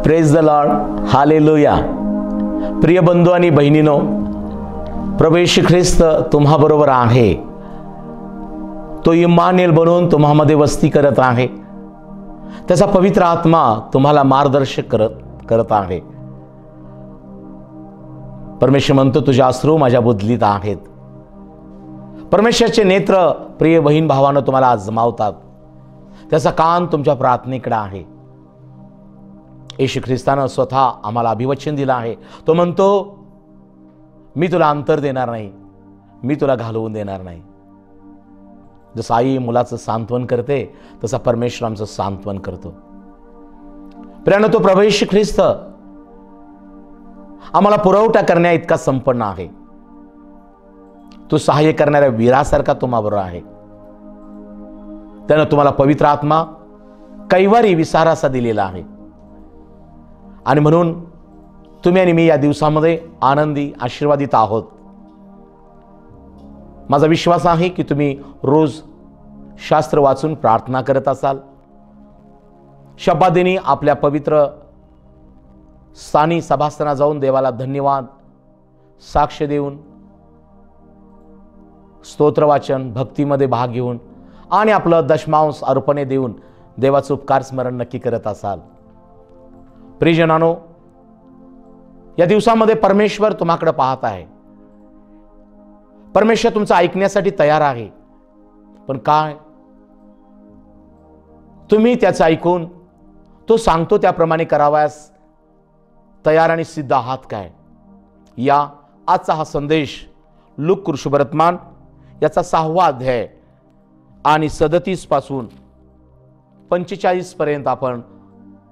Praise the Lord, hallelujah. प्रिय बंधू आणि बहिणीनो, प्रभू येशू ख्रिस्त तुम्हाबरोबर आहे। तो इम्मानुएल बनून तुम्हामध्ये वस्ती करत आहे। त्याचा पवित्र आत्मा तुम्हाला मार्गदर्शक करत आहे। परमेश्वर म्हणतो, तुझे अश्रू माझ्या बुद्धलीत आहेत। परमेश्वराचे नेत्र प्रिय बहीण भावानं तुम्हाला आजमावतात। त्याचा कान तुमच्या प्रार्थनेकडे आहे। येशू ख्रिस्तानं स्वतः आम्हाला अभिवचन दिलं आहे। तो म्हणतो, मी तुला अंतर देणार नाही, मी तुला घालवून देणार नाही। जसं आई मुलाचं सांत्वन करते, तसा परमेश्वर आमचं सांत्वन करतो। प्रियानो, तो प्रभू येशू ख्रिस्त आम्हाला पुरवठा करण्या इतका संपन्न आहे। तो सहाय्य करणाऱ्या वीरासारखा तुम्हाबरोबर आहे। त्यानं तुम्हाला पवित्र आत्मा कैवारी विसारासा दिलेला आहे। आणि म्हणून तुम्ही आणि मी या दिवसामध्ये आनंदी आशीर्वादित आहोत। माझा विश्वास आहे की तुम्ही रोज शास्त्र वाचून प्रार्थना करत असाल। शब्दादिनी आपल्या पवित्र स्थानी सभास्थाना जाऊन देवाला धन्यवाद साक्ष देऊन, स्तोत्र वाचन भक्तीमध्ये भाग घेऊन आणि आपलं दशमांश अर्पणे देऊन देवाचं उपकार स्मरण नक्की करत असाल। प्रियजनानो, या दिवसामध्ये परमेश्वर तुम्हाकडे पाहत आहे। परमेश्वर तुमचं ऐकण्यासाठी तयार आहे। पण काय तुम्ही त्याचं ऐकून तो सांगतो त्याप्रमाणे करावयास तयार आणि सिद्ध आहात काय? या आजचा हा संदेश लूक शुभवर्तमान याचा 6वा अध्याय आणि 37 पासून 45 पर्यंत आपण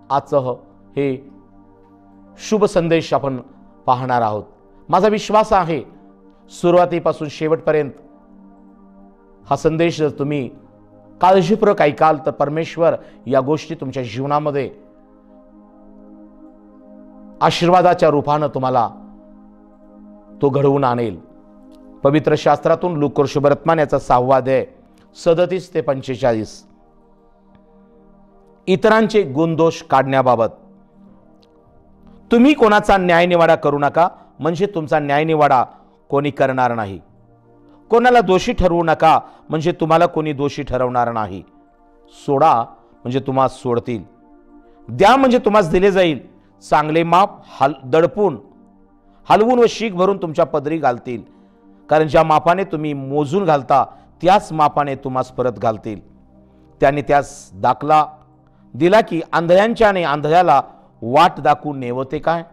आजचं हे शुभ संदेश आपण पाहणार आहोत। माझा विश्वास आहे सुरुवातीपासून शेवटपर्यंत हा संदेश जर तुम्ही काळजीपूर्वक ऐकाल तर परमेश्वर या गोष्टी तुमच्या जीवनामध्ये आशीर्वादाच्या रूपानं तुम्हाला तो घडवून आणेल। पवित्र शास्त्रातून लूक शुभवर्तमान याचा 6वा अध्याय 37 ते 45। इतरांचे गुणदोष काढण्याबाबत, तुम्ही कोणाचा न्यायनिवाडा करू नका, म्हणजे तुमचा न्यायनिवाडा कोणी करणार नाही। कोणाला दोषी ठरवू नका, म्हणजे तुम्हाला कोणी दोषी ठरवणार नाही। सोडा, म्हणजे तुम्हाला सोडतील। द्या, म्हणजे तुम्हाला दिले जाईल। चांगले माप दडपून हलवून व शीख भरून तुमच्या पदरी घालतील। कारण ज्या मापाने तुम्ही मोजून घालता, त्याच मापाने तुम्हाला परत घालतील। त्याने त्यास दाखला दिला की आंधळ्यांच्याने आंधळ्याला वाट दाखवून नेवते काय?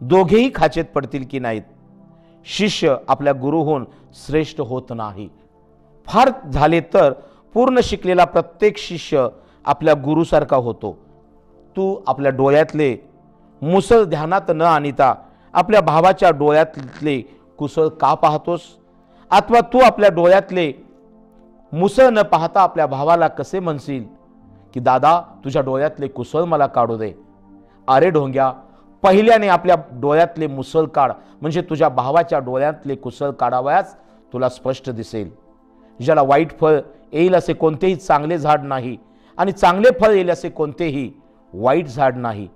दोघेही खाचेत पडतील की नाहीत? शिष्य आपल्या गुरुहून श्रेष्ठ होत नाही। फार झाले तर पूर्ण शिकलेला प्रत्येक शिष्य आपल्या गुरुसारखा होतो। तू आपल्या डोळ्यातले मुसळ ध्यानात न आणता आपल्या भावाच्या डोळ्यातले कुसळ का पाहतोस? अथवा तू आपल्या डोळ्यातले मुसळ न पाहता आपल्या भावाला कसे म्हणशील की दादा, तुझ्या डोळ्यातले कुसळ मला काढू दे? अरे ढोंग्या, पहिल्याने आपल्या डोळ्यातले मुसळ काढ, म्हणजे तुझ्या भावाच्या डोळ्यातले कुसळ काढावयास तुला स्पष्ट दिसेल। ज्याला वाईट फळ येईल असे कोणतेही चांगले झाड नाही, आणि चांगले फळ येईल असे कोणतेही वाईट झाड नाही।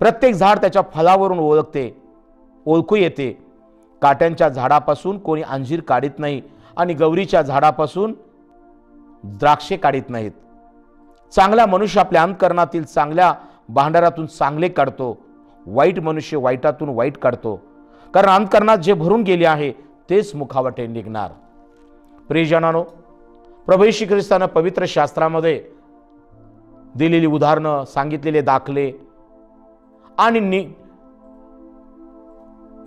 प्रत्येक झाड त्याच्या फळावरून ओळखू येते। काट्यांच्या झाडापासून कोणी अंजीर काढीत नाही, आणि गौरीच्या झाडापासून द्राक्षे काढीत नाहीत। चांगला मनुष्य आपल्या अंतःकरणातील चांगल्या भांडारातून चांगले काढतो, वाईट मनुष्य वाईटातून वाईट काढतो। कारण अंतःकरणात जे भरून गेले आहे तेच मुखावाटे निघणार। प्रियजनांनो, प्रभू येशू ख्रिस्तानं पवित्र शास्त्रामध्ये दिलेली उदाहरणं, सांगितलेले दाखले आणि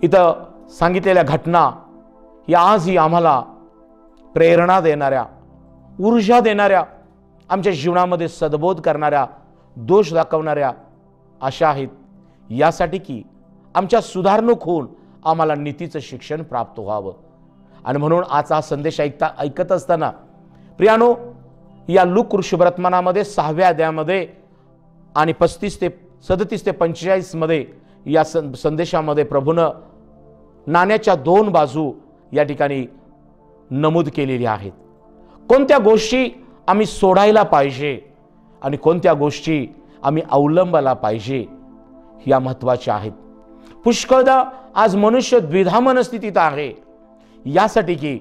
इथं सांगितलेल्या घटना या आजही आम्हाला प्रेरणा देणाऱ्या, ऊर्जा देणाऱ्या, आमच्या जीवनामध्ये सद्बोध करणाऱ्या, दोष दाखवणाऱ्या अशा आहेत। यासाठी की आमच्या सुधारणूक होऊन आम्हाला नीतीचं शिक्षण प्राप्त व्हावं। आणि म्हणून आज हा संदेश ऐकत असताना प्रियानो, या लूक शुभवर्तमानामध्ये 6व्या अध्यायामध्ये आणि 37 ते 45 मध्ये या संदेशामध्ये प्रभूनं नाण्याच्या 2 बाजू या ठिकाणी नमूद केलेली आहेत। कोणत्या गोष्टी आम्ही सोडायला पाहिजे आणि कोणत्या गोष्टी आम्ही अवलंबायला पाहिजे, या महत्वाच्या आहेत. पुष्कळदा आज मनुष्य द्विधा मनस्थितीत आहे, यासाठी की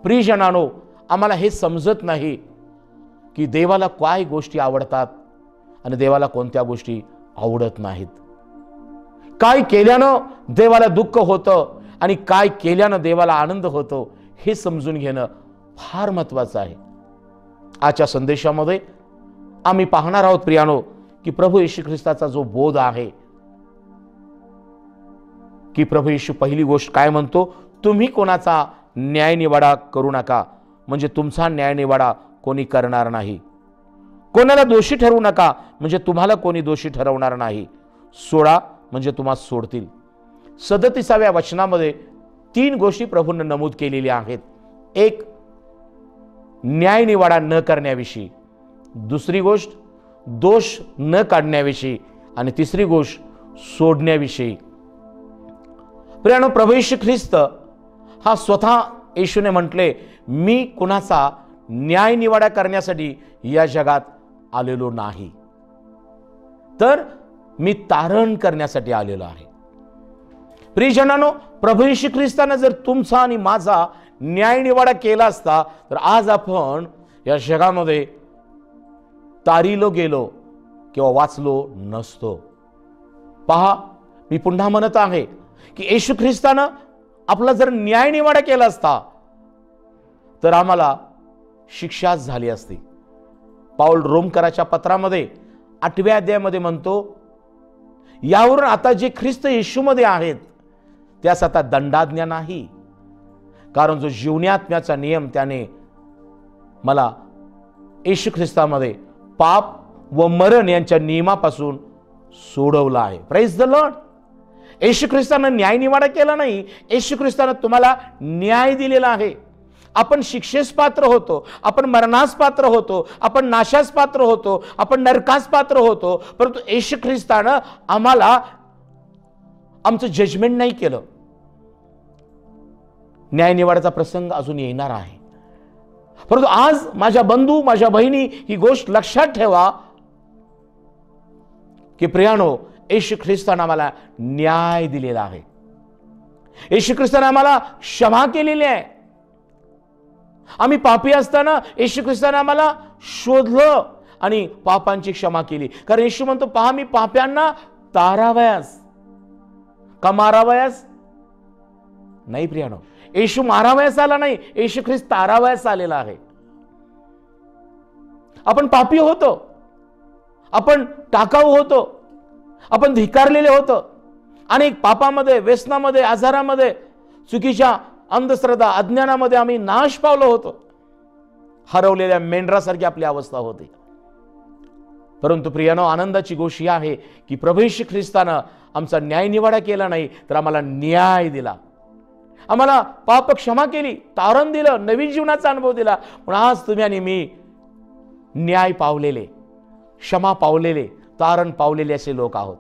प्रियजनानो आम्हाला हे समजत नाही की देवाला काय गोष्टी आवडतात आणि देवाला कोणत्या गोष्टी आवडत नाहीत. काय केल्यानं देवाला दुःख होतं आणि काय केल्यानं देवाला आनंद होतो हे समजून घेणं फार महत्वाचं आहे. आजच्या संदेशामध्ये आम्ही पाहणार आहोत प्रियानो की प्रभू येशू ख्रिस्ताचा जो बोध आहे की प्रभू येशू पहिली गोष्ट काय म्हणतो, तुम्ही कोणाचा न्यायनिवाडा करू नका, म्हणजे तुमचा न्यायनिवाडा कोणी करणार नाही. कोणाला दोषी ठरवू नका, म्हणजे तुम्हाला कोणी दोषी ठरवणार नाही. सोडा, म्हणजे तुम्हाला सोडतील. 37व्या वचनामध्ये 3 गोष्टी प्रभूंनी नमूद केलेल्या आहेत. एक, न्यायनिवाडा न करण्याविषयी. दुसरी गोष्ट, दोष न काढण्याविषयी. आणि तिसरी गोष्ट, सोडण्याविषयी. प्रियानो, प्रभू येशू ख्रिस्त हा स्वतः येशूने म्हटले, मी कुणाचा न्यायनिवाडा करण्यासाठी या जगात आलेलो नाही, तर मी तारण करण्यासाठी आलेलो आहे. प्रियजनांनो, प्रभू येशू ख्रिस्ताने जर तुमचा आणि माझा न्यायनिवाडा केला असता तर आज आपण या जगामध्ये तारिलो गेलो किंवा वाचलो नसतो. पहा, मी पुन्हा म्हणत आहे की येशू ख्रिस्तानं आपला जर न्यायनिवाडा केला असता तर आम्हाला शिक्षाच झाली असती. पाऊल रोमकराच्या पत्रामध्ये 8व्या अध्यायामध्ये म्हणतो, यावरून आता जे ख्रिस्त येशूमध्ये आहेत त्यास आता दंडाज्ञा नाही, कारण जो जीवनात्म्याचा नियम त्याने मला येशू ख्रिस्तामध्ये पाप व मरण यांच्या नियमापासून सोडवला आहे. Praise the lord. येशू ख्रिस्तानं न्यायनिवाडा केला नाही, येशू ख्रिस्तानं तुम्हाला न्याय दिलेला आहे. आपण शिक्षेस पात्र होतो, आपण मरणास पात्र होतो, आपण नाशास पात्र होतो, आपण नरकास पात्र होतो, परंतु येशू ख्रिस्तानं आम्हाला आमचं जजमेंट नाही केलं. न्यायनिवाड्याचा प्रसंग अजून येणार आहे, परंतु आज माझ्या बंधू, माझ्या बहिणी, ही गोष्ट लक्षात ठेवा की प्रियानो, येशू ख्रिस्तानं आम्हाला न्याय दिलेला आहे. येशू ख्रिस्तानं आम्हाला क्षमा केलेली आहे. आम्ही पापी असताना येशू ख्रिस्तानं आम्हाला शोधलं आणि पापांची क्षमा केली. कारण येशू म्हणतो, पहा, मी पाप्यांना तारावयास का मारावयास नाही. प्रियानो, येशू मारावयास आला नाही, येशू ख्रिस्त तारावयास आलेला आहे. आपण पापी होतो, आपण टाकाऊ होतो, आपण धिकारलेले होतो, अनेक पापामध्ये, व्यसनामध्ये, आजारामध्ये, चुकीच्या अंधश्रद्धा, अज्ञानामध्ये आम्ही नाश पावलो होतो. हरवलेल्या मेंढरासारखी आपली अवस्था होती. परंतु प्रियानो, आनंदाची गोष्ट ही आहे की प्रभू येशू ख्रिस्तानं आमचा न्यायनिवाडा केला नाही, तर आम्हाला न्याय दिला, आम्हाला पाप क्षमा केली, तारण दिलं, नवीन जीवनाचा अनुभव दिला. पण आज तुम्ही आणि मी न्याय पावलेले, क्षमा पावलेले, तारण पावलेले असे लोक आहोत.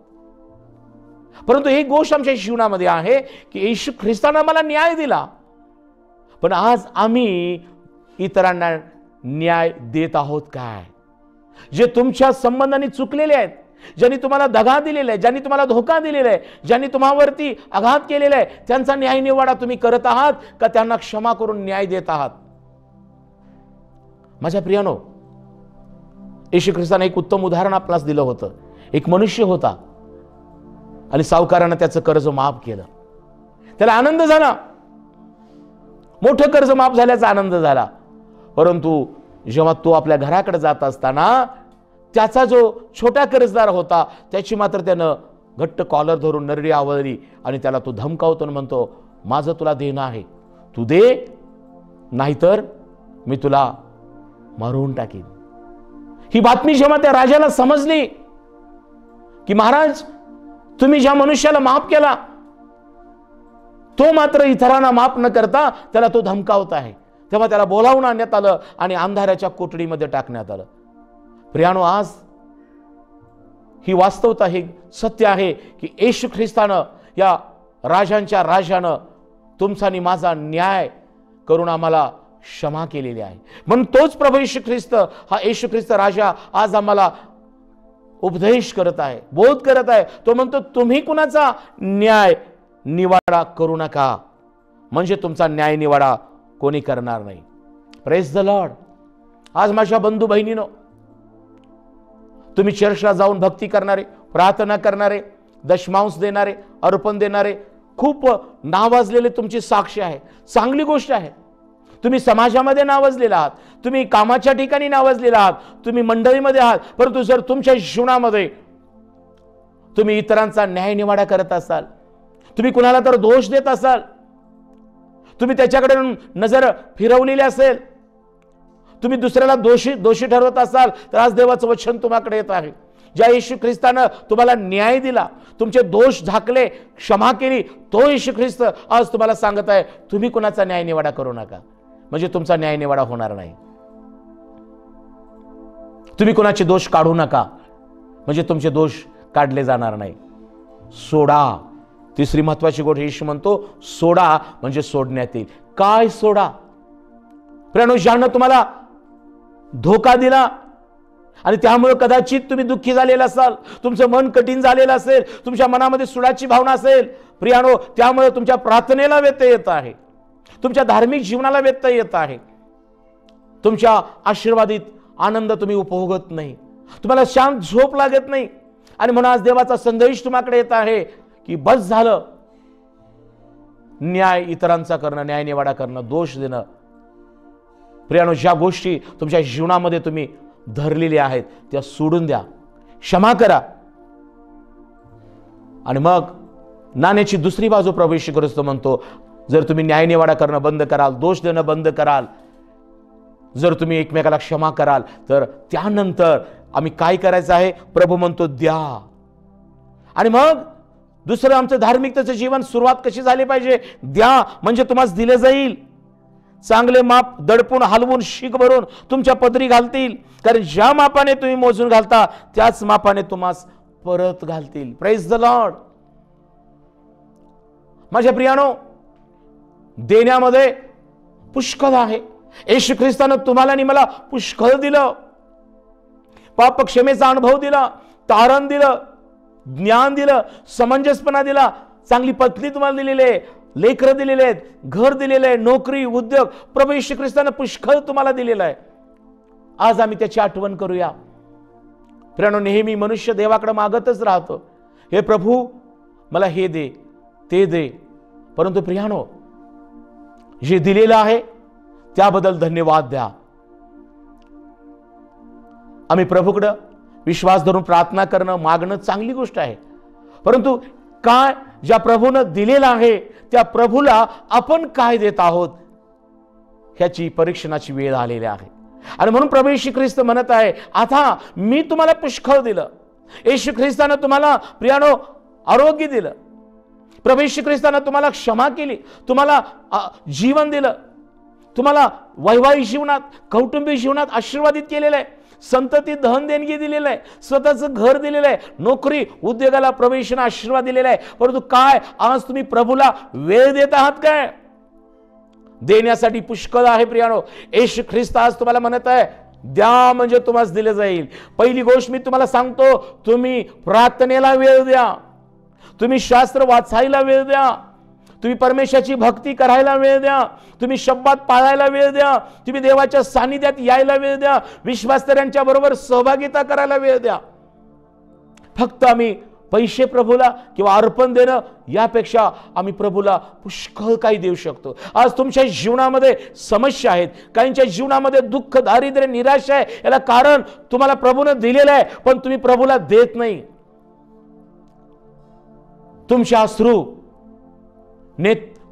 परंतु एक गोष्ट आमच्या जीवनामध्ये आहे की येशू ख्रिस्तानं आम्हाला न्याय दिला, पण आज आम्ही इतरांना न्याय देत आहोत काय? जे तुमच्या संबंधाने चुकलेले आहेत, ज्यांनी तुम्हाला दगा दिलेला आहे, ज्यांनी तुम्हाला धोका दिलेला आहे, ज्यांनी तुम्हावरती आघात केलेला आहे, त्यांचा न्यायनिवाडा तुम्ही करत आहात का त्यांना क्षमा करून न्याय देत आहात? माझ्या प्रियानो, येशू ख्रिस्ताने एक उत्तम उदाहरण आपल्याला दिलं होतं. एक मनुष्य होता आणि सावकारानं त्याचं कर्ज माफ केलं. त्याला आनंद झाला, मोठं कर्ज माफ झाल्याचा आनंद झाला. परंतु जेव्हा तो आपल्या घराकडे जात असताना त्याचा जो छोटा कर्जदार होता त्याची मात्र त्यानं घट्ट कॉलर धरून नरडी आवळली आणि त्याला तो धमकावतो आणि म्हणतो, माझं तुला देणं आहे, तू दे, नाहीतर मी तुला मारून टाकीन. ही बातमी जेव्हा त्या राजाला समजली की महाराज, तुम्ही ज्या मनुष्याला माफ केला तो मात्र इतरांना माफ न करता त्याला तो धमकावत आहे, तेव्हा त्याला बोलावून आणण्यात आलं आणि अंधाराच्या कोठडीमध्ये टाकण्यात आलं. प्रियानो, आज ही वास्तवता, हे सत्य आहे की येशू ख्रिस्तानं, या राजांच्या राजानं तुमचा आणि माझा न्याय करून आम्हाला क्षमा केलेली आहे. म्हणून तोच प्रभू येशू ख्रिस्त, हा येशू ख्रिस्त राजा आज आम्हाला उपदेश करत आहे, बोध करत आहे. तो म्हणतो तुम्ही कुणाचा न्याय निवाडा करू नका, म्हणजे तुमचा न्याय निवाडा कोणी करणार नाही. Praise the lord. आज माझ्या बंधू बहिणीनो, तुम्ही चर्चला जाऊन भक्ती करणारे, प्रार्थना करणारे, दशमांश देणारे, अर्पण देणारे, खूप नावाजलेले तुमची साक्ष आहे. चांगली गोष्ट आहे. तुम्ही समाजामध्ये नावाजलेला आहात, तुम्ही कामाच्या ठिकाणी नावाजलेला आहात, तुम्ही मंडळीमध्ये आहात. परंतु जर तुमच्या जीवनामध्ये तुम्ही इतरांचा न्याय निवाडा करत असाल, तुम्ही कुणाला तर दोष देत असाल, तुम्ही त्याच्याकडे नजर फिरवलेली असेल, तुम्ही दुसऱ्याला दोषी ठरवत असाल, तर आज देवाचं वचन तुम्हाकडे येत आहे. ज्या येशू ख्रिस्तानं तुम्हाला न्याय दिला, तुमचे दोष झाकले, क्षमा केली, तो येशू ख्रिस्त आज तुम्हाला सांगत आहे तुम्ही कुणाचा न्याय निवाडा करू नका, म्हणजे तुमचा न्याय निवाडा होणार नाही. तुम्ही कुणाचे दोष काढू नका, म्हणजे तुमचे दोष काढले जाणार नाही. सोडा. तिसरी महत्वाची गोष्ट येशू म्हणतो सोडा, म्हणजे सोडण्यात येईल. काय सोडा? प्रियानो, ज्यानं तुम्हाला धोका दिला आणि त्यामुळे कदाचित तुम्ही दुःखी झालेला असाल, तुमचं मन कठीण झालेलं असेल, तुमच्या मनामध्ये सुडाची भावना असेल, प्रियानो, त्यामुळे तुमच्या प्रार्थनेला व्यत्यय येत आहे, तुमच्या धार्मिक जीवनाला व्यत्यय येत आहे, तुमच्या आशीर्वादित आनंद तुम्ही उपभोगत नाही, तुम्हाला शांत झोप लागत नाही. आणि म्हणून आज देवाचा संदेश तुम्हाकडे येत आहे की बस झालं न्याय इतरांचा करणं, न्याय निवाडा करणं, दोष देणं. प्रियानो, ज्या गोष्टी तुमच्या जीवनामध्ये तुम्ही धरलेल्या आहेत त्या सोडून द्या, क्षमा करा. आणि मग नाण्याची दुसरी बाजू प्रभू येशू ख्रिस्त म्हणतो, जर तुम्ही न्याय निवाडा करणं बंद कराल, दोष देणं बंद कराल, जर तुम्ही एकमेकाला क्षमा कराल, तर त्यानंतर आम्ही काय करायचं आहे? प्रभू म्हणतो द्या. आणि मग दुसरं आमचं धार्मिकतेचं जीवन सुरुवात कशी झाली पाहिजे? द्या, म्हणजे तुम्हाला दिले जाईल. चांगले माप दडपून हलवून शीक भरून तुमच्या पदरी घालतील, कारण ज्या मापाने तुम्ही मोजून घालता त्याच मापाने तुम्हाला परत घालतील. Praise the Lord. माझ्या प्रियानो, देण्यामध्ये पुष्कळ आहे. येशू ख्रिस्तानं तुम्हाला आणि मला पुष्कळ दिलं. पाप क्षमेचा अनुभव दिला, तारण दिलं, ज्ञान दिलं, समंजसपणा दिला, चांगली पत्नी तुम्हाला दिलेली आहे, लेकरं दिलेले आहेत, घर दिलेलं आहे, नोकरी, उद्योग. प्रभू येशू ख्रिस्तानं पुष्कळ तुम्हाला दिलेलं आहे. आज आम्ही त्याची आठवण करूया. प्रियानो, नेहमी मनुष्य देवाकडे मागतच राहतो, हे प्रभू मला हे दे, ते दे. परंतु प्रियानो, जे दिलेलं आहे त्याबद्दल धन्यवाद द्या. आम्ही प्रभूकडे विश्वास धरून प्रार्थना करणं, मागणं चांगली गोष्ट आहे. परंतु काय ज्या प्रभूनं दिलेलं आहे त्या प्रभूला आपण काय देत आहोत ह्याची परीक्षणाची वेळ आलेली आहे. आणि म्हणून प्रभू येशू ख्रिस्त म्हणत आहे, आता मी तुम्हाला पुष्कळ दिलं. येशू ख्रिस्तानं तुम्हाला प्रियानो आरोग्य दिलं, प्रभू येशू ख्रिस्तानं तुम्हाला क्षमा केली, तुम्हाला जीवन दिलं, तुम्हाला वैवाहिक जीवनात, कौटुंबिक जीवनात आशीर्वादित केलेलं आहे, संतती धन देणगी दिलेलं आहे, स्वतःचं घर दिलेलं आहे, नोकरी उद्योगाला प्रभू येशूने आशीर्वाद दिलेला आहे. परंतु काय आज तुम्ही प्रभूला वेळ देत आहात काय? देण्यासाठी पुष्कळ आहे प्रियानो. येशू ख्रिस्त आज तुम्हाला म्हणत आहे द्या, म्हणजे तुम्हाला दिले जाईल. पहिली गोष्ट मी तुम्हाला सांगतो, तुम्ही प्रार्थनेला वेळ द्या, तुम्ही शास्त्र वाचायला वेळ द्या, तुम्ही परमेश्वराची भक्ती करायला वेळ द्या, तुम्ही शब्दात पाळायला वेळ द्या, तुम्ही देवाच्या सानिध्यात यायला वेळ द्या, विश्वासतऱ्यांच्या बरोबर सहभागिता करायला वेळ द्या. फक्त आम्ही पैसे प्रभूला किंवा अर्पण देणं यापेक्षा आम्ही प्रभूला पुष्कळ काही देऊ शकतो. आज तुमच्या जीवनामध्ये समस्या आहेत, काहींच्या जीवनामध्ये दुःख, दारिद्र्य, निराशा आहे. याला कारण तुम्हाला प्रभूने दिलेलं आहे, पण तुम्ही प्रभूला देत नाही. तुमचे अश्रू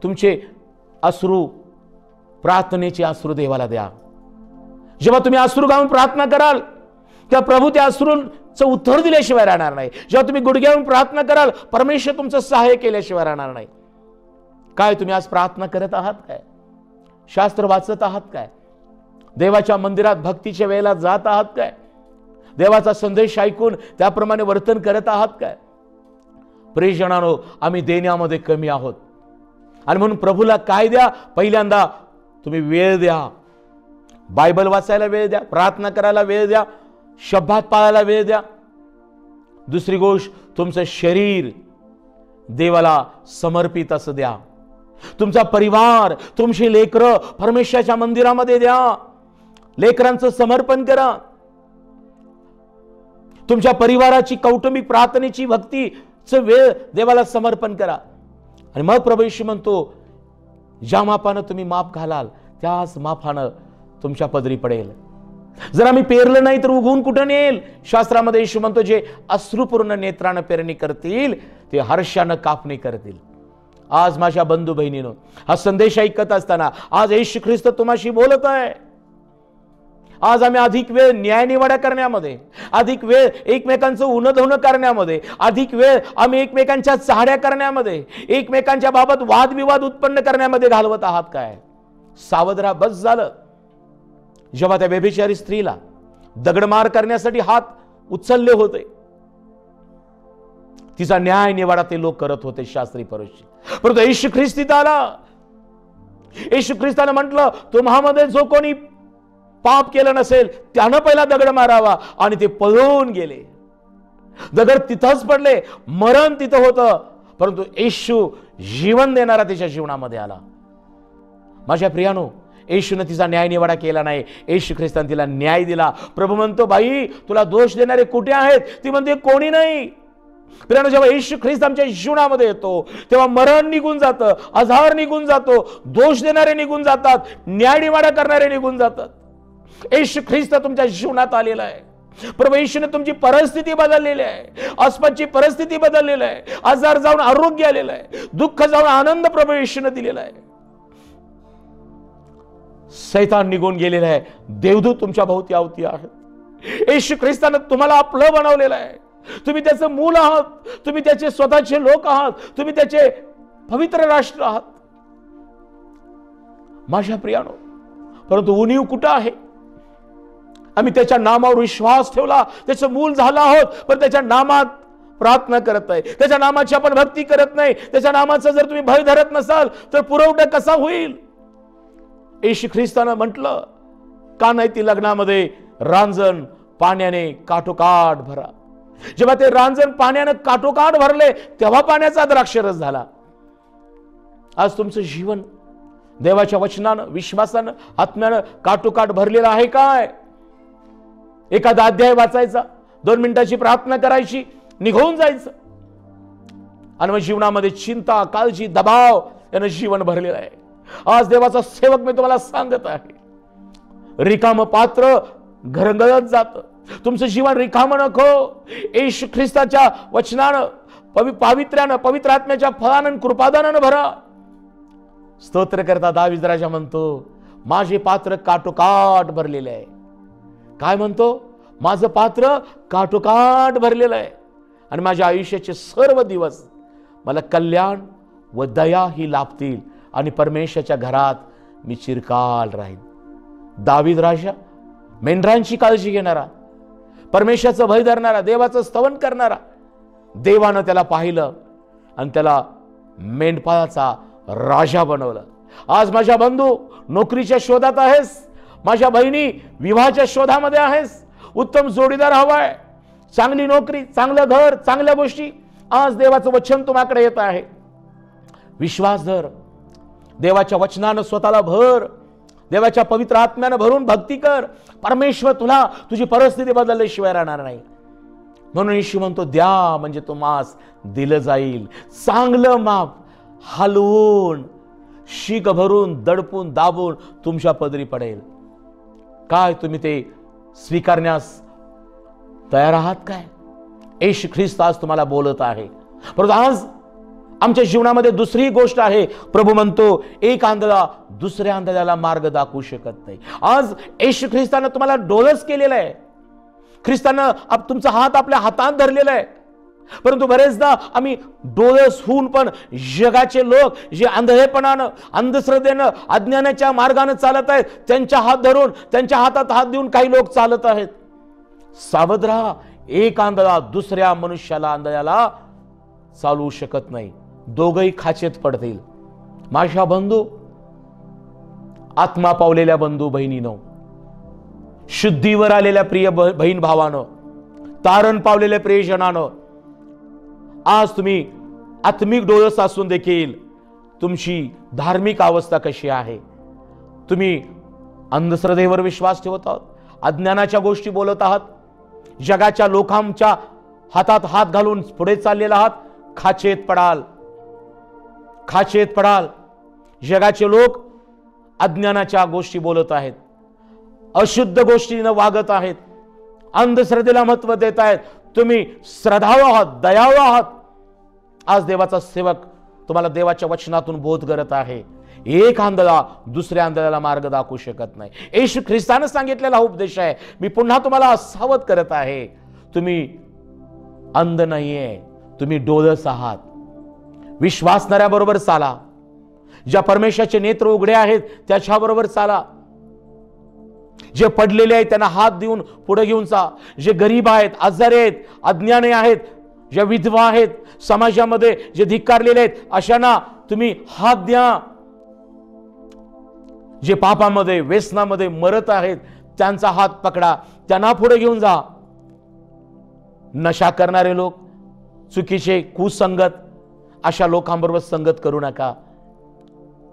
तुमचे अश्रू, प्रार्थनेचे अश्रू देवाला द्या. जेव्हा तुम्ही अश्रू गाऊन प्रार्थना कराल तेव्हा प्रभू त्या अश्रूंचं उत्तर दिल्याशिवाय राहणार नाही. जेव्हा तुम्ही गुडघ्यावरून प्रार्थना कराल परमेश्वर तुमचं सहाय्य केल्याशिवाय राहणार नाही. काय तुम्ही आज प्रार्थना करत आहात काय? शास्त्र वाचत आहात काय? देवाच्या मंदिरात भक्तीच्या वेळेला जात आहात काय? देवाचा संदेश ऐकून त्याप्रमाणे वर्तन करत आहात काय? प्रियजनांनो, आम्ही देण्यामध्ये कमी आहोत. आणि म्हणून प्रभूला काय द्या? पहिल्यांदा तुम्ही वेळ द्या, बायबल वाचायला वेळ द्या, प्रार्थना करायला वेळ द्या, शब्दात पाळायला वेळ द्या. दुसरी गोष्ट, तुमचं शरीर देवाला समर्पित असं द्या. तुमचा परिवार, तुमची लेकरं परमेश्वराच्या मंदिरामध्ये द्या. लेकरांचं समर्पण करा. तुमच्या परिवाराची कौटुंबिक प्रार्थनेची भक्तीचं वेळ देवाला समर्पण करा. आणि मग प्रभू येशू म्हणतो, ज्या मापानं तुम्ही माप घालाल त्याच मापानं तुमच्या पदरी पडेल. जर आम्ही पेरलं नाही तर उगवून कुठं येईल? शास्त्रामध्ये येशू म्हणतो, जे अश्रुपूर्ण नेत्रानं पेरणी करतील ते हर्षानं कापणी करतील. आज माझ्या बंधू बहिणीनो, हा संदेश ऐकत असताना आज येशू ख्रिस्त तुम्हाशी बोलत आहे. आज आम्ही अधिक वेळ न्यायनिवाडा करण्यामध्ये, अधिक वेळ एकमेकांचं उन्हधवणं करण्यामध्ये, अधिक वेळ आम्ही एकमेकांच्या चाहड्या करण्यामध्ये, एकमेकांच्या बाबत वादविवाद उत्पन्न करण्यामध्ये घालवत आहात काय? सावध राहा. बस झालं. जेव्हा त्या व्यभिचारी स्त्रीला दगडमार करण्यासाठी हात उचलले होते, तिचा न्याय निवाडा ते लोक करत होते, शास्त्री परोशी. परंतु येशू ख्रिस्त तिथं आला. येशू ख्रिस्तानं म्हटलं, तुम्हामध्ये जो कोणी पाप केलं नसेल त्यानं पहिला दगड मारावा. आणि ते पळून गेले. दगड तिथंच पडले, मरण तिथं होतं, परंतु येशू जीवन देणारा तिच्या जीवनामध्ये आला. माझ्या प्रियानो, येशूने तिचा न्याय निवाडा केला नाही, येशू ख्रिस्ताने तिला न्याय दिला. प्रभू म्हणतो, बाई तुला दोष देणारे कुठे आहेत? ती म्हणते, कोणी नाही. प्रियानो, जेव्हा येशू ख्रिस्त आमच्या जीवनामध्ये येतो तेव्हा मरण निघून जातं, आजार निघून जातो, दोष देणारे निघून जातात, न्याय निवाडा करणारे निघून जातात. येशू ख्रिस्त तुमच्या जीवनात आलेला आहे. प्रभू येशूने तुमची परिस्थिती बदललेली आहे, आसपासची परिस्थिती बदललेली आहे, आजार जाऊन आरोग्य आलेलं आहे, दुःख जाऊन आनंद प्रभू येशूने दिलेला आहे. सैतान निघून गेलेला आहे, देवदूत तुमच्या भोवती अवती आहेत. येशू ख्रिस्ताने तुम्हाला आपलं बनवलेलं आहे. तुम्ही त्याचं मूल आहात, तुम्ही त्याचे स्वतःचे लोक आहात, तुम्ही त्याचे पवित्र राष्ट्र आहात. माझ्या प्रियानो, परंतु उणीव कुठं आहे? आम्ही त्याच्या नामावर विश्वास ठेवला, त्याचं मूल झाला आहोत, पण त्याच्या नामात प्रार्थना करत नाही, त्याच्या नामाची आपण भक्ती करत नाही. त्याच्या नामाचा जर तुम्ही भय धरत नसाल तर पुरवठा कसा होईल? येशू ख्रिस्तानं म्हटलं, का नाही ती लग्नामध्ये रांजण पाण्याने काठोकाठ भरा. जेव्हा ते रांजण पाण्याने काठोकाठ भरले तेव्हा पाण्याचा द्राक्षरस झाला. आज तुमचं जीवन देवाच्या वचनानं, विश्वासानं, आत्म्यानं काठोकाठ भरलेलं आहे काय? एखादा अध्याय वाचायचा, 2 मिनिटाची प्रार्थना करायची, निघून जायचं, आणि मग जीवनामध्ये चिंता, काळजी, दबाव यानं जीवन भरलेलं आहे. आज देवाचा सेवक मी तुम्हाला सांगत आहे, रिकाम पात्र घरंगळत जातं. तुमचं जीवन रिकाम नको. येशू ख्रिस्ताच्या वचनानं, पावित्र्यानं, पवित्र आत्म्याच्या फळानं, कृपादानानं भरा. स्तोत्र करता दावीद राजा म्हणतो, माझे पात्र काठोकाठ भरलेले आहे. काय म्हणतो? माझं पात्र काठोकाठ भरलेलं आहे आणि माझ्या आयुष्याचे सर्व दिवस मला कल्याण व दया ही लाभतील आणि परमेश्वराच्या घरात मी चिरकाल राहीन. दावीद राजा मेंढरांची काळजी घेणारा, परमेश्वराचं भय धरणारा, देवाचं स्तवन करणारा, देवानं त्याला पाहिलं आणि त्याला मेंढपाळाचा राजा बनवलं. आज माझ्या बंधू नोकरीच्या शोधात आहेस, माझ्या बहिणी विवाहाच्या शोधामध्ये आहेस, उत्तम जोडीदार हवाय, चांगली नोकरी, चांगलं घर, चांगल्या गोष्टी. आज देवाचं वचन तुम्हाकडे येत आहे. विश्वास धर, देवाच्या वचनानं स्वतःला भर, देवाच्या पवित्र आत्म्यानं भरून भक्ती कर. परमेश्वर तुला तुझी परिस्थिती बदलल्याशिवाय राहणार नाही. म्हणून येशू म्हणतो, द्या म्हणजे तो मास दिलं जाईल, चांगलं माप हलवून, शीक भरून, दडपून, दाबून तुमच्या पदरी पडेल. काय तुम्ही ते स्वीकारण्यास तयार आहात काय? येशू ख्रिस्त आज तुम्हाला बोलत आहे. परंतु आज आमच्या जीवनामध्ये दुसरी गोष्ट आहे. प्रभू म्हणतो, एक आंधळा दुसऱ्या आंधळ्याला मार्ग दाखवू शकत नाही. आज येशू ख्रिस्तानं तुम्हाला डोलस केलेलं आहे. ख्रिस्तानं तुमचा हात आपल्या हातात धरलेला आहे. परंतु बरेचदा आम्ही डोलस होऊन पण जगाचे लोक जे आंधळेपणानं, अंधश्रद्धेनं, अज्ञानाच्या मार्गाने चालत आहेत, त्यांच्या हात धरून, त्यांच्या हातात हात देऊन काही लोक चालत आहेत. सावध राहा. एक आंधळा दुसऱ्या मनुष्याला, आंधळ्याला चालवू शकत नाही. दोघही खाचेत पडतील. माझ्या बंधू, आत्मा पावलेल्या बंधू बहिणीनो, शुद्धीवर आलेल्या प्रिय बहीण भावानं, तारण पावलेल्या प्रियजनानं, आज तुम्ही आत्मिक डोळस असून देखील तुमची धार्मिक अवस्था कशी आहे? तुम्ही अंधश्रद्धेवर विश्वास ठेवत आहात, अज्ञानाच्या गोष्टी बोलत आहात, जगाच्या लोकांच्या हातात हात घालून पुढे चाललेला आहात, खाचेत पडाल, खाचेत पडाल. जगाचे लोक अज्ञानाच्या गोष्टी बोलत आहेत, अशुद्ध गोष्टीनं वागत आहेत, अंधश्रद्धेला महत्व देत आहेत. तुम्ही श्रद्धाळू आहात, दयाळू आहात. आज देवाचा सेवक तुम्हाला देवाच्या वचनातून बोध करत आहे. एक आंधळा दुसऱ्या आंधळ्याला मार्ग दाखवू शकत नाही. येशू ख्रिस्ताने सांगितलेला हा उपदेश आहे. मी पुन्हा तुम्हाला सावध करत आहे. तुम्ही अंध नाहीये, तुम्ही डोळस आहात. विश्वासणाऱ्याबरोबर चाला, ज्या परमेश्वराचे नेत्र उघडे आहेत त्याच्याबरोबर चाला. जे पडलेले आहेत त्यांना हात देऊन पुढे घेऊन जा. जे गरीब आहेत, आजारी आहेत, अज्ञानी आहेत, ज्या विधवा आहेत, समाजामध्ये जे धिक्कारलेले आहेत, अशांना तुम्ही हात द्या. जे पापामध्ये व्यसनामध्ये मरत आहेत त्यांचा हात पकडा, त्यांना पुढे घेऊन जा. नशा करणारे लोक, चुकीचे कुसंगत, अशा लोकांबरोबर संगत करू नका.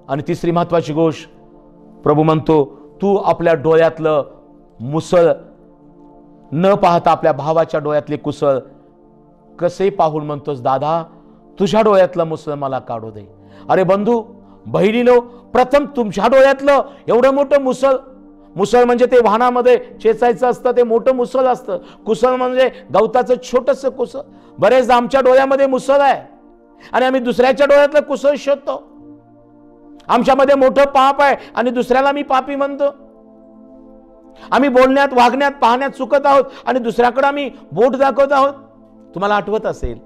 आणि तिसरी महत्वाची गोष्ट, प्रभू म्हणतो तू आपल्या डोळ्यातलं मुसळ न पाहता आपल्या भावाच्या डोळ्यातले कुसळ कसे पाहून म्हणतोस, दादा तुझ्या डोळ्यातलं मुसळ मला काढू दे. अरे बंधू बहिणीनो, प्रथम तुमच्या डोळ्यातलं एवढं मोठं मुसळ, मुसळ म्हणजे ते वाहनामध्ये चेचायचं असतं, ते मोठं मुसळ असतं. कुसळ म्हणजे गवताचं छोटंसं कुसळ. बरेचदा आमच्या डोळ्यामध्ये मुसळ आहे आणि आम्ही दुसऱ्याच्या डोळ्यातलं कुसळ शोधतो. आमच्यामध्ये मोठं पाप आहे आणि दुसऱ्याला मी पापी म्हणतो. आम्ही बोलण्यात, वागण्यात, पाहण्यात चुकत आहोत आणि दुसऱ्याकडे आम्ही बोट दाखवत आहोत. तुम्हाला आठवत असेल,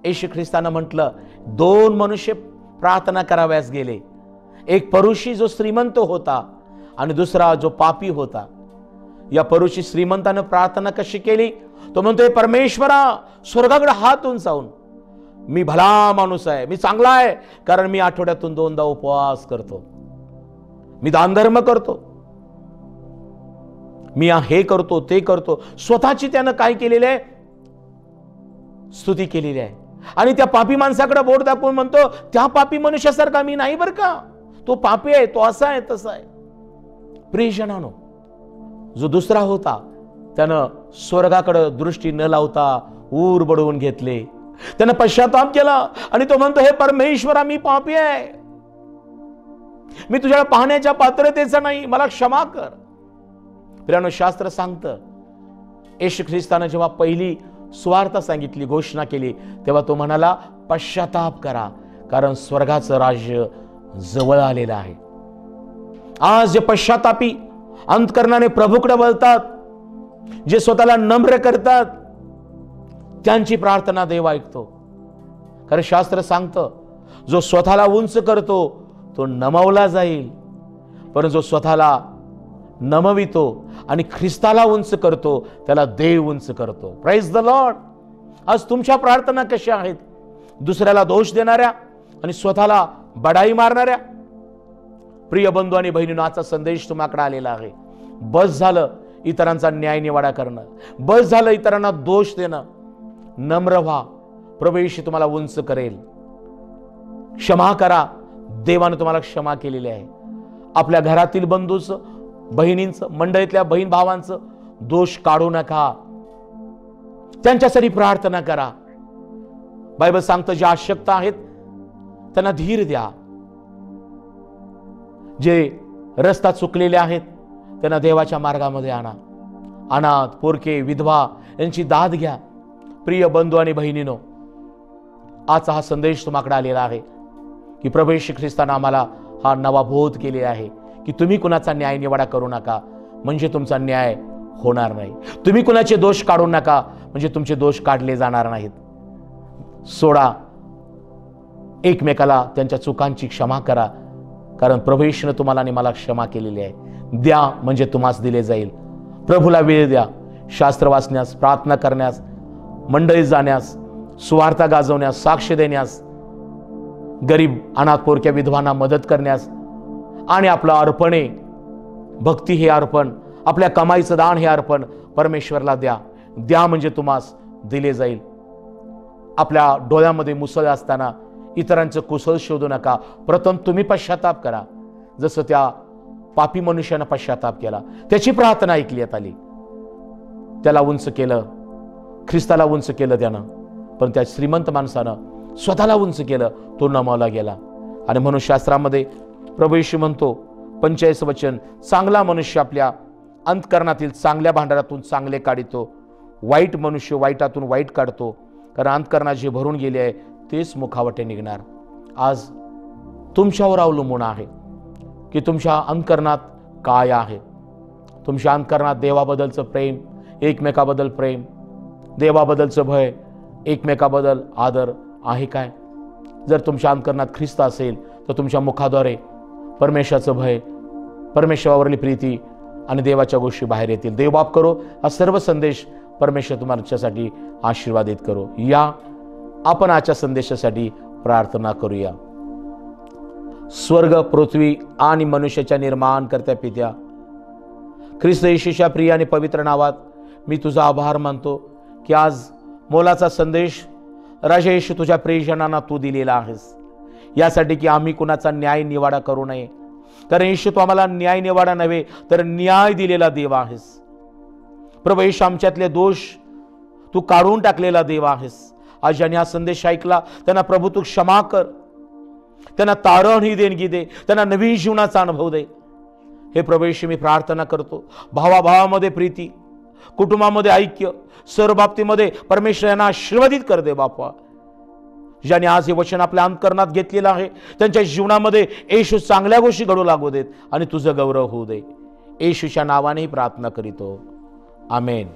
येशू ख्रिस्तानं म्हटलं, दोन मनुष्य प्रार्थना कराव्यास गेले. एक परुषी जो श्रीमंत होता आणि दुसरा जो पापी होता. या परुषी श्रीमंतानं प्रार्थना कशी केली? तो म्हणतोय, परमेश्वरा स्वर्गाकडे हात उंचावून, मी भला माणूस आहे, मी चांगला आहे, कारण मी आठवड्यातून 2दा उपवास करतो, मी दानधर्म करतो, मी हे करतो ते करतो. स्वतःची त्यानं काय केलेले आहे? स्तुती केलेली आहे. आणि त्या पापी माणसाकडे बोट दाखवून म्हणतो, त्या पापी मनुष्यासारखा मी नाही बरं का, तो पापी आहे, तो असा आहे तसा आहे. प्रियजनानो, जो दुसरा होता त्यानं स्वर्गाकडे दृष्टी न लावता ऊर बडवून घेतले. त्यानं पश्चाताप केला आणि तो म्हणतो, हे परमेश्वरा मी पापी आहे, मी तुझ्या पाहण्याच्या पात्रतेचा नाही, मला क्षमा कर. प्रियानो, शास्त्र सांगतं, येशू ख्रिस्तानं जेव्हा पहिली स्वार्थ सांगितली, घोषणा केली, तेव्हा तो म्हणाला, पश्चाताप करा, कारण स्वर्गाचं राज्य जवळ आलेलं आहे. आज जे पश्चातापी अंतकरणाने प्रभूकडे वळतात, जे स्वतःला नम्र करतात, त्यांची प्रार्थना देव ऐकतो. कारण शास्त्र सांगतं, जो स्वतःला उंच करतो तो नमवला जाईल, पण जो स्वतःला नमवितो आणि ख्रिस्ताला उंच करतो त्याला देव उंच करतो. Praise the lord. आज तुमच्या प्रार्थना कशा आहेत? दुसऱ्याला दोष देणाऱ्या आणि स्वतःला बडाई मारणाऱ्या? प्रिय बंधू आणि बहिणींनो, आजचा संदेश तुम्हाकडे आलेला आहे. बस झालं इतरांचा न्याय निवाडा करणं, बस झालं इतरांना दोष देणं. नम्र व्हा, प्रभू येशू तुम्हाला उंच करेल. क्षमा करा, देवाने तुम्हाला क्षमा केलेली आहे. आपल्या घरातील बंधूचं, बहिणींचं, मंडळीतल्या बहीण भावांचं दोष काढू नका, त्यांच्यासाठी प्रार्थना करा. बायबल सांगतं, जे अशक्त आहेत त्यांना धीर द्या, जे रस्ता चुकलेले आहेत त्यांना देवाच्या मार्गामध्ये आणा. अनाथ, पोरके, विधवा यांची दाद घ्या. प्रिय बंधू आणि बहिणीनो, आजचा हा संदेश तुम्हाकडे आलेला आहे की प्रभू येशू ख्रिस्ताने आम्हाला हा नवा बोध केलेला आहे की तुम्ही कुणाचा न्याय निवाडा करू नका, म्हणजे तुमचा न्याय होणार नाही. तुम्ही कुणाचे दोष काढू नका, म्हणजे तुमचे दोष काढले जाणार नाहीत. सोडा, एकमेकाला त्यांच्या चुकांची क्षमा करा, कारण प्रभू येशूने तुम्हाला आणि मला क्षमा केलेली आहे. द्या म्हणजे तुम्हास दिले जाईल. प्रभूला वेळ द्या, शास्त्र वाचण्यास, प्रार्थना करण्यास, मंडळीत जाण्यास, सुवार्ता गाजवण्यास, साक्ष देण्यास, गरीब, अनाथ, पोरक्या, विधवांना मदत करण्यास. आणि आपलं अर्पण आहे, भक्ती हे अर्पण, आपल्या कमाईचं दान हे अर्पण परमेश्वरला द्या. द्या म्हणजे तुम्हास दिले जाईल. आपल्या डोळ्यामध्ये मुसळ असताना इतरांचं कुशल शोधू नका, प्रथम तुम्ही पश्चाताप करा. जसं त्या पापी मनुष्यानं पश्चाताप केला, त्याची प्रार्थना ऐकण्यात आली, त्याला उंच केलं, ख्रिस्ताला उंच केलं त्यानं. पण त्या श्रीमंत माणसानं स्वतःला उंच केलं, तो नमावला गेला. आणि म्हणून शास्त्रामध्ये प्रभू येशू म्हणतो 45 वचन, चांगला मनुष्य आपल्या अंतकरणातील चांगल्या भांडारातून चांगले काढितो, वाईट मनुष्य वाईटातून वाईट काढतो, कारण अंतकरणात जे भरून गेले आहे तेच मुखावटे निघणार. आज तुमच्यावर अवलंबून आहे की तुमच्या अंतकरणात काय आहे. तुमच्या अंतकरणात देवाबद्दलचं प्रेम, एकमेकाबद्दल प्रेम, देवाबद्दलचं भय, एकमेकाबद्दल आदर आहे काय? जर तुमच्या अंतकरणात ख्रिस्त असेल तर तुमच्या मुखाद्वारे परमेश्वराचं भय, परमेश्वरावरील प्रीती आणि देवाच्या गोष्टी बाहेर येतील. देव बाप करो हा सर्व संदेश परमेश्वर तुमच्यासाठी आशीर्वादित करो. या आपण आजच्या संदेशासाठी प्रार्थना करूया. स्वर्ग, पृथ्वी आणि मनुष्याच्या निर्माण करत्या पित्या, ख्रिस्त येशूच्या प्रिय आणि पवित्र नावात मी तुझा आभार मानतो की आज मोलाचा संदेश राजा येशू तुझ्या प्रियजनांना तू दिलेला आहेस, यासाठी की आम्ही कुणाचा न्याय निवाडा करू नये. कारण येशू तू आम्हाला न्याय निवाडा नव्हे तर न्याय दिलेला देव आहेस. प्रभू येशू आमच्यातले दोष तू काढून टाकलेला देव आहेस. आज ज्यांनी हा संदेश ऐकला त्यांना प्रभू तू क्षमा कर, त्यांना तारण ही देणगी दे, त्यांना नवीन जीवनाचा अनुभव दे. हे प्रभू येशू मी प्रार्थना करतो, भावाभावामध्ये प्रीती, कुटुंबामध्ये ऐक्य, सर्व बाबतीमध्ये परमेश्वर यांना आशीर्वादित कर दे बापा. ज्याने आज हे वचन आपल्या अंतकरणात घेतलेलं आहे त्यांच्या जीवनामध्ये येशू चांगल्या गोष्टी घडू लागू देत आणि तुझं गौरव होऊ दे. येशूच्या नावाने प्रार्थना करीतो, आमेन.